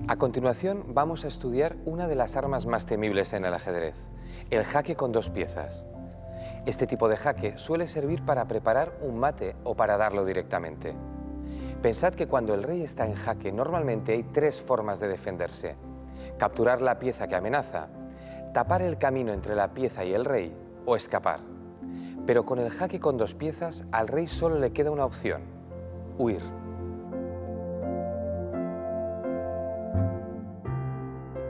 A continuación vamos a estudiar una de las armas más temibles en el ajedrez, el jaque con dos piezas. Este tipo de jaque suele servir para preparar un mate o para darlo directamente. Pensad que cuando el rey está en jaque normalmente hay tres formas de defenderse: capturar la pieza que amenaza, tapar el camino entre la pieza y el rey o escapar. Pero con el jaque con dos piezas al rey solo le queda una opción: huir.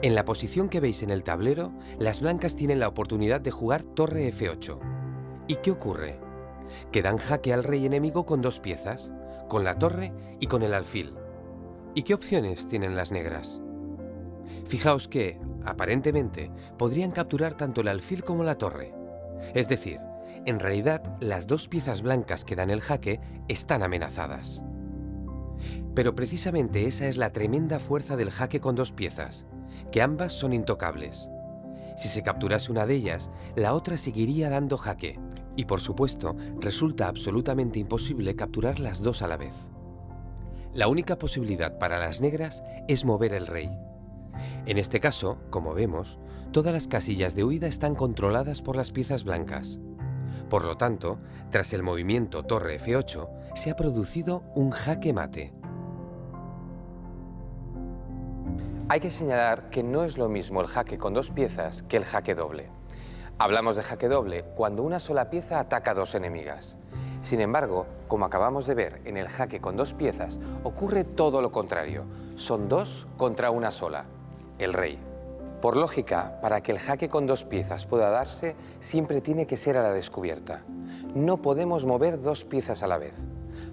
En la posición que veis en el tablero, las blancas tienen la oportunidad de jugar torre F8. ¿Y qué ocurre? Que dan jaque al rey enemigo con dos piezas, con la torre y con el alfil. ¿Y qué opciones tienen las negras? Fijaos que, aparentemente, podrían capturar tanto el alfil como la torre. Es decir, en realidad, las dos piezas blancas que dan el jaque están amenazadas. Pero precisamente esa es la tremenda fuerza del jaque con dos piezas, que ambas son intocables. Si se capturase una de ellas, la otra seguiría dando jaque, y por supuesto, resulta absolutamente imposible capturar las dos a la vez. La única posibilidad para las negras es mover el rey. En este caso, como vemos, todas las casillas de huida están controladas por las piezas blancas. Por lo tanto, tras el movimiento torre F8, se ha producido un jaque mate. Hay que señalar que no es lo mismo el jaque con dos piezas que el jaque doble. Hablamos de jaque doble cuando una sola pieza ataca a dos enemigas. Sin embargo, como acabamos de ver en el jaque con dos piezas, ocurre todo lo contrario. Son dos contra una sola, el rey. Por lógica, para que el jaque con dos piezas pueda darse, siempre tiene que ser a la descubierta. No podemos mover dos piezas a la vez.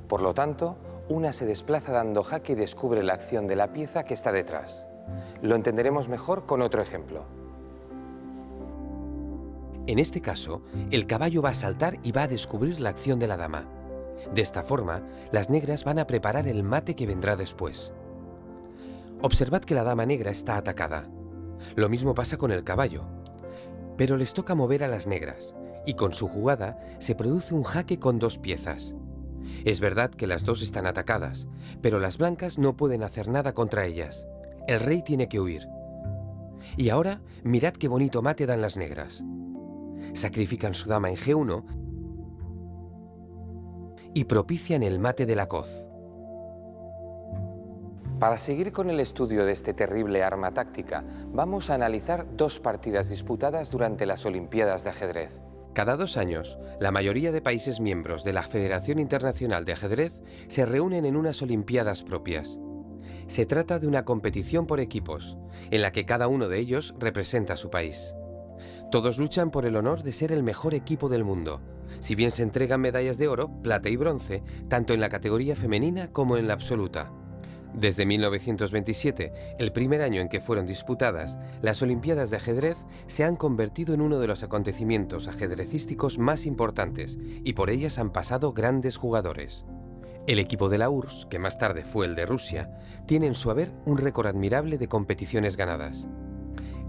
Por lo tanto, una se desplaza dando jaque y descubre la acción de la pieza que está detrás. Lo entenderemos mejor con otro ejemplo. En este caso, el caballo va a saltar y va a descubrir la acción de la dama. De esta forma, las negras van a preparar el mate que vendrá después. Observad que la dama negra está atacada. Lo mismo pasa con el caballo. Pero les toca mover a las negras, y con su jugada se produce un jaque con dos piezas. Es verdad que las dos están atacadas, pero las blancas no pueden hacer nada contra ellas. El rey tiene que huir. Y ahora, mirad qué bonito mate dan las negras. Sacrifican su dama en G1 y propician el mate de la coz. Para seguir con el estudio de este terrible arma táctica, vamos a analizar dos partidas disputadas durante las Olimpiadas de ajedrez. Cada 2 años, la mayoría de países miembros de la Federación Internacional de Ajedrez se reúnen en unas Olimpiadas propias. Se trata de una competición por equipos, en la que cada uno de ellos representa a su país. Todos luchan por el honor de ser el mejor equipo del mundo, si bien se entregan medallas de oro, plata y bronce, tanto en la categoría femenina como en la absoluta. Desde 1927, el primer año en que fueron disputadas, las Olimpiadas de ajedrez se han convertido en uno de los acontecimientos ajedrecísticos más importantes y por ellas han pasado grandes jugadores. El equipo de la URSS, que más tarde fue el de Rusia, tiene en su haber un récord admirable de competiciones ganadas.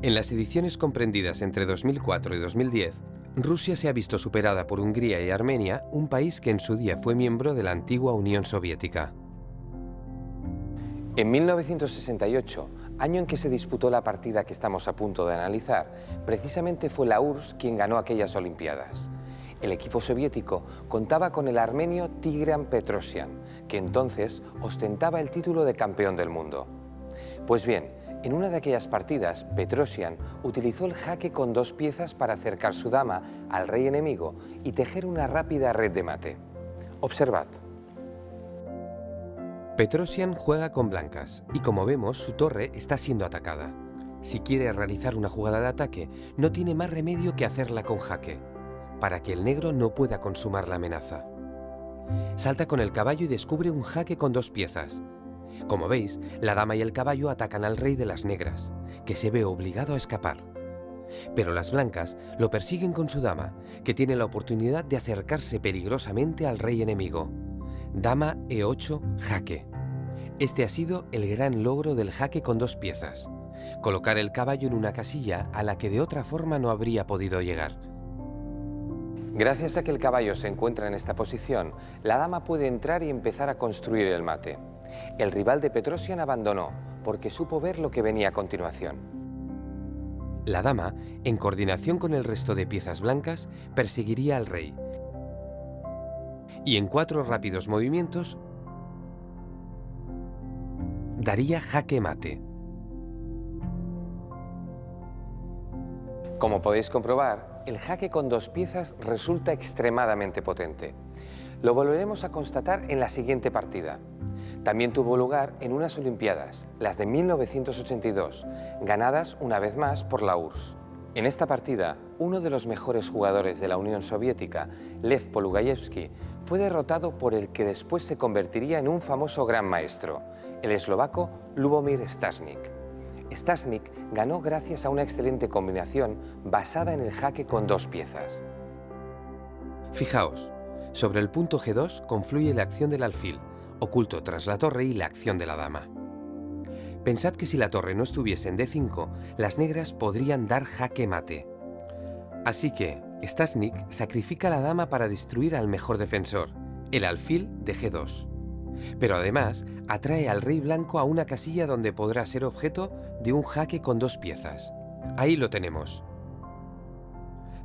En las ediciones comprendidas entre 2004 y 2010, Rusia se ha visto superada por Hungría y Armenia, un país que en su día fue miembro de la antigua Unión Soviética. En 1968, año en que se disputó la partida que estamos a punto de analizar, precisamente fue la URSS quien ganó aquellas Olimpiadas. El equipo soviético contaba con el armenio Tigran Petrosian, que entonces ostentaba el título de campeón del mundo. Pues bien, en una de aquellas partidas, Petrosian utilizó el jaque con dos piezas para acercar su dama al rey enemigo y tejer una rápida red de mate. Observad. Petrosian juega con blancas y, como vemos, su torre está siendo atacada. Si quiere realizar una jugada de ataque, no tiene más remedio que hacerla con jaque, para que el negro no pueda consumar la amenaza. Salta con el caballo y descubre un jaque con dos piezas. Como veis, la dama y el caballo atacan al rey de las negras, que se ve obligado a escapar. Pero las blancas lo persiguen con su dama, que tiene la oportunidad de acercarse peligrosamente al rey enemigo. Dama E8, jaque. Este ha sido el gran logro del jaque con dos piezas: colocar el caballo en una casilla a la que de otra forma no habría podido llegar. Gracias a que el caballo se encuentra en esta posición, la dama puede entrar y empezar a construir el mate. El rival de Petrosian abandonó porque supo ver lo que venía a continuación. La dama, en coordinación con el resto de piezas blancas, perseguiría al rey y en 4 rápidos movimientos daría jaque mate. Como podéis comprobar, el jaque con 2 piezas resulta extremadamente potente. Lo volveremos a constatar en la siguiente partida. También tuvo lugar en unas Olimpiadas, las de 1982, ganadas una vez más por la URSS. En esta partida, uno de los mejores jugadores de la Unión Soviética, Lev Polugayevsky, fue derrotado por el que después se convertiría en un famoso gran maestro, el eslovaco Lubomir Stasnik. Stasnik ganó gracias a una excelente combinación basada en el jaque con 2 piezas. Fijaos, sobre el punto G2 confluye la acción del alfil, oculto tras la torre, y la acción de la dama. Pensad que si la torre no estuviese en D5, las negras podrían dar jaque mate. Así que Stasnik sacrifica a la dama para destruir al mejor defensor, el alfil de G2. Pero además atrae al rey blanco a una casilla donde podrá ser objeto de un jaque con 2 piezas. Ahí lo tenemos.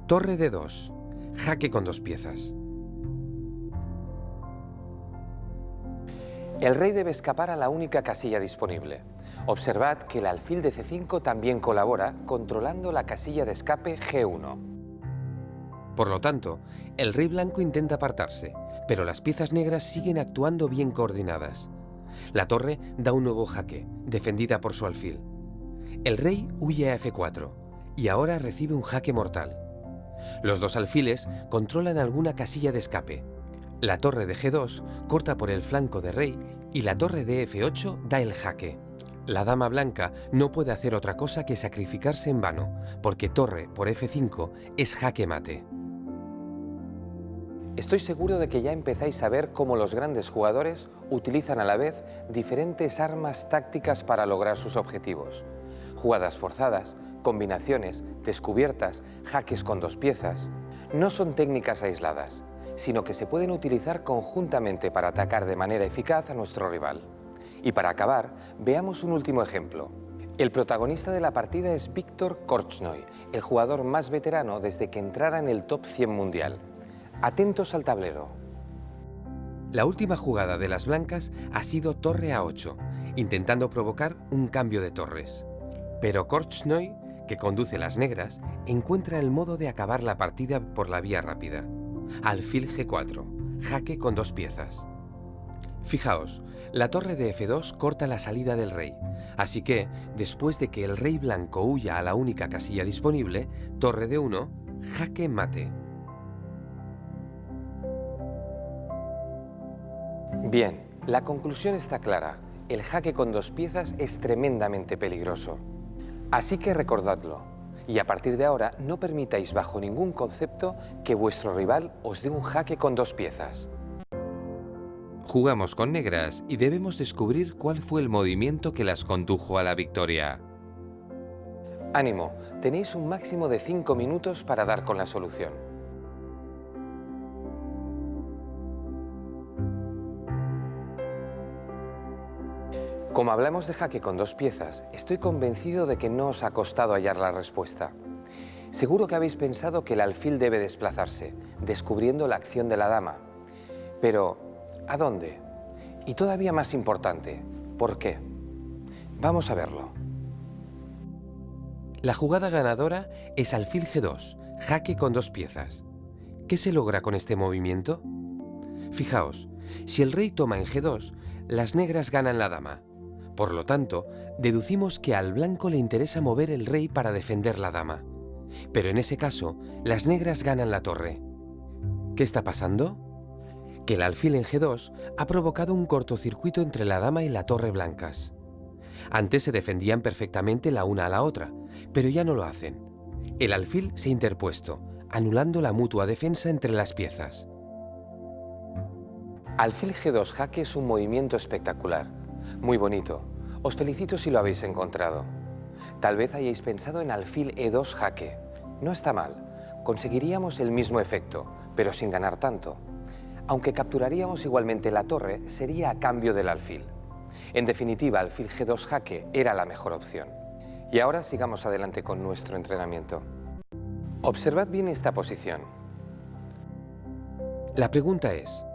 Torre D2, jaque con 2 piezas. El rey debe escapar a la única casilla disponible. Observad que el alfil de C5 también colabora, controlando la casilla de escape G1. Por lo tanto, el rey blanco intenta apartarse, pero las piezas negras siguen actuando bien coordinadas. La torre da un nuevo jaque, defendida por su alfil. El rey huye a F4 y ahora recibe un jaque mortal. Los 2 alfiles controlan alguna casilla de escape. La torre de G2 corta por el flanco de rey y la torre de F8 da el jaque. La dama blanca no puede hacer otra cosa que sacrificarse en vano, porque torre por F5 es jaque mate. Estoy seguro de que ya empezáis a ver cómo los grandes jugadores utilizan a la vez diferentes armas tácticas para lograr sus objetivos. Jugadas forzadas, combinaciones, descubiertas, jaques con 2 piezas. No son técnicas aisladas, sino que se pueden utilizar conjuntamente para atacar de manera eficaz a nuestro rival. Y para acabar, veamos un último ejemplo. El protagonista de la partida es Viktor Korchnoi, el jugador más veterano desde que entrara en el top 100 mundial. Atentos al tablero. La última jugada de las blancas ha sido torre A8, intentando provocar un cambio de torres. Pero Korchnoi, que conduce las negras, encuentra el modo de acabar la partida por la vía rápida. Alfil G4, jaque con 2 piezas. Fijaos, la torre de F2 corta la salida del rey, así que, después de que el rey blanco huya a la única casilla disponible, torre de 1, jaque mate. Bien, la conclusión está clara. El jaque con 2 piezas es tremendamente peligroso. Así que recordadlo. Y a partir de ahora no permitáis bajo ningún concepto que vuestro rival os dé un jaque con 2 piezas. Jugamos con negras y debemos descubrir cuál fue el movimiento que las condujo a la victoria. Ánimo, tenéis un máximo de 5 minutos para dar con la solución. Como hablamos de jaque con 2 piezas, estoy convencido de que no os ha costado hallar la respuesta. Seguro que habéis pensado que el alfil debe desplazarse, descubriendo la acción de la dama. Pero, ¿a dónde? Y todavía más importante, ¿por qué? Vamos a verlo. La jugada ganadora es alfil G2, jaque con 2 piezas. ¿Qué se logra con este movimiento? Fijaos, si el rey toma en G2, las negras ganan la dama. Por lo tanto, deducimos que al blanco le interesa mover el rey para defender la dama. Pero en ese caso, las negras ganan la torre. ¿Qué está pasando? Que el alfil en G2 ha provocado un cortocircuito entre la dama y la torre blancas. Antes se defendían perfectamente la una a la otra, pero ya no lo hacen. El alfil se ha interpuesto, anulando la mutua defensa entre las piezas. Alfil G2 jaque es un movimiento espectacular. Muy bonito. Os felicito si lo habéis encontrado. Tal vez hayáis pensado en alfil E2 jaque. No está mal. Conseguiríamos el mismo efecto, pero sin ganar tanto. Aunque capturaríamos igualmente la torre, sería a cambio del alfil. En definitiva, alfil G2 jaque era la mejor opción. Y ahora sigamos adelante con nuestro entrenamiento. Observad bien esta posición. La pregunta es,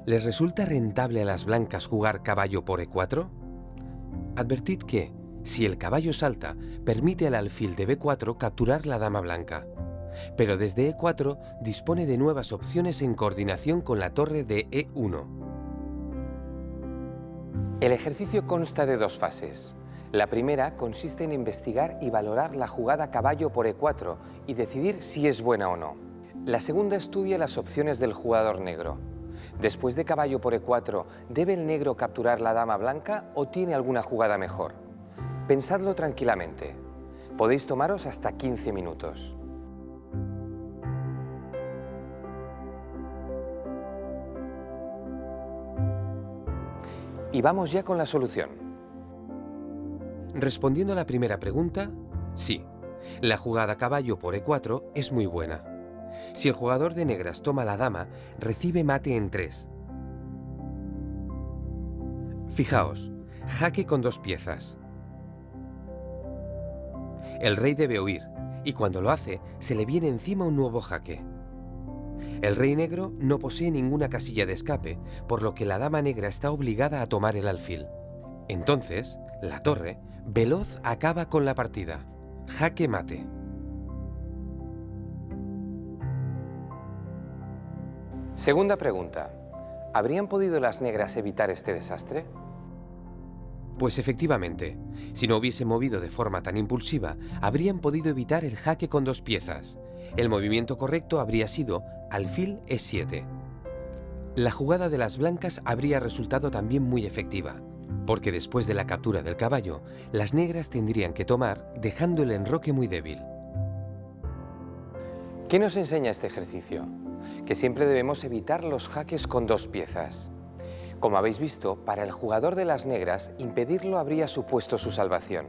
¿les resulta rentable a las blancas jugar caballo por E4? Advertid que, si el caballo salta, permite al alfil de B4 capturar la dama blanca, pero desde E4 dispone de nuevas opciones en coordinación con la torre de E1. El ejercicio consta de dos fases. La primera consiste en investigar y valorar la jugada caballo por E4 y decidir si es buena o no. La segunda estudia las opciones del jugador negro. Después de caballo por E4, ¿debe el negro capturar la dama blanca o tiene alguna jugada mejor? Pensadlo tranquilamente. Podéis tomaros hasta 15 minutos. Y vamos ya con la solución. Respondiendo a la primera pregunta, sí, la jugada caballo por E4 es muy buena. Si el jugador de negras toma la dama, recibe mate en 3. Fijaos, jaque con 2 piezas. El rey debe huir, y cuando lo hace, se le viene encima un nuevo jaque. El rey negro no posee ninguna casilla de escape, por lo que la dama negra está obligada a tomar el alfil. Entonces, la torre, veloz, acaba con la partida. Jaque mate. Segunda pregunta. ¿Habrían podido las negras evitar este desastre? Pues efectivamente, si no hubiese movido de forma tan impulsiva, habrían podido evitar el jaque con 2 piezas. El movimiento correcto habría sido alfil E7. La jugada de las blancas habría resultado también muy efectiva, porque después de la captura del caballo, las negras tendrían que tomar, dejando el enroque muy débil. ¿Qué nos enseña este ejercicio? Que siempre debemos evitar los jaques con 2 piezas. Como habéis visto, para el jugador de las negras, impedirlo habría supuesto su salvación.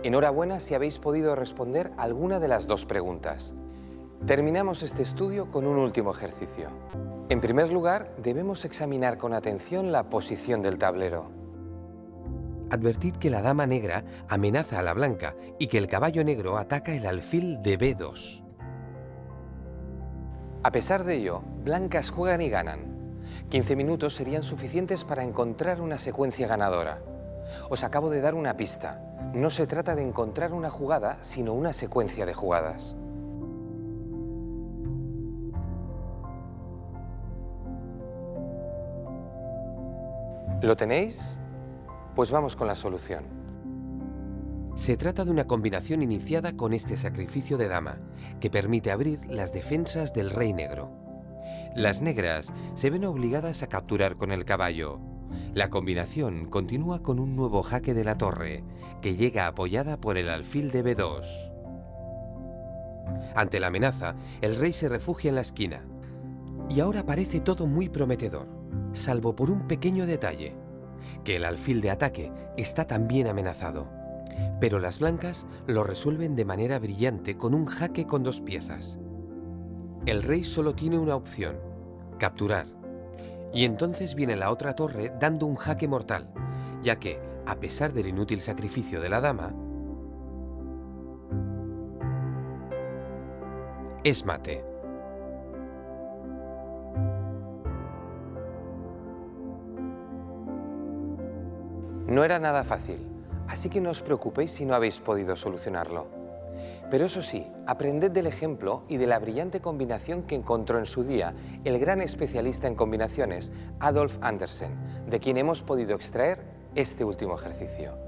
Enhorabuena si habéis podido responder alguna de las 2 preguntas. Terminamos este estudio con un último ejercicio. En primer lugar, debemos examinar con atención la posición del tablero. Advertid que la dama negra amenaza a la blanca y que el caballo negro ataca el alfil de B2. A pesar de ello, blancas juegan y ganan. 15 minutos serían suficientes para encontrar una secuencia ganadora. Os acabo de dar una pista. No se trata de encontrar una jugada, sino una secuencia de jugadas. ¿Lo tenéis? Pues vamos con la solución. Se trata de una combinación iniciada con este sacrificio de dama, que permite abrir las defensas del rey negro. Las negras se ven obligadas a capturar con el caballo. La combinación continúa con un nuevo jaque de la torre, que llega apoyada por el alfil de B2. Ante la amenaza, el rey se refugia en la esquina. Y ahora parece todo muy prometedor, salvo por un pequeño detalle, que el alfil de ataque está también amenazado. Pero las blancas lo resuelven de manera brillante con un jaque con 2 piezas. El rey solo tiene una opción, capturar. Y entonces viene la otra torre dando un jaque mortal, ya que, a pesar del inútil sacrificio de la dama, es mate. No era nada fácil, así que no os preocupéis si no habéis podido solucionarlo. Pero eso sí, aprended del ejemplo y de la brillante combinación que encontró en su día el gran especialista en combinaciones, Adolf Andersen, de quien hemos podido extraer este último ejercicio.